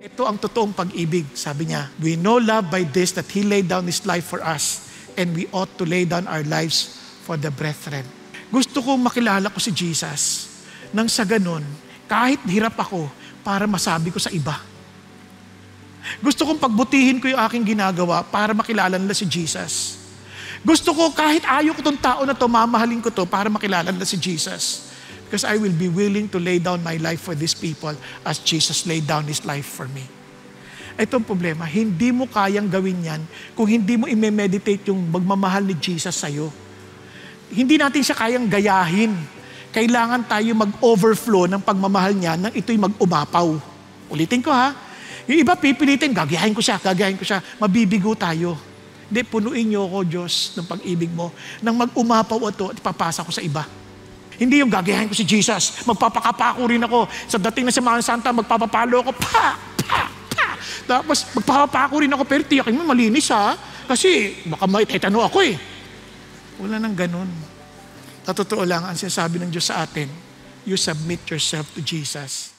Ito ang totoong pag-ibig. Sabi niya, we know love by this, that He laid down His life for us, and we ought to lay down our lives for the brethren. Gusto kong makilala ko si Jesus. Nang sa ganun, kahit hirap ako, para masabi ko sa iba. Gusto kong pagbutihin ko yung aking ginagawa para makilala nila si Jesus. Gusto ko kahit ayaw ko tong tao na to, mamahalin ko to para makilala nila si Jesus. Because I will be willing to lay down my life for these people as Jesus laid down His life for me. Itong problema, hindi mo kayang gawin yan kung hindi mo i-meditate yung magmamahal ni Jesus sa'yo. Hindi natin siya kayang gayahin. Kailangan tayo mag-overflow ng pagmamahal niya nang ito'y mag-umapaw. Ulitin ko ha. Yung iba pipilitin, gagayahin ko siya. Mabibigo tayo. Hindi, punuin niyo ako, Diyos, ng pag-ibig mo. Nang mag-umapaw ito at ipapasa ko sa iba. Hindi yung gagayahin ko si Jesus. Magpapakapako rin ako. Sa dating na Semana Santa, magpapapalo ako. Tapos magpapapako rin ako. Pero tiyakin mo, malinis ha. Kasi baka may tetano ako eh. Wala nang ganun. Sa totoo lang, ang sinasabi ng Diyos sa atin, you submit yourself to Jesus.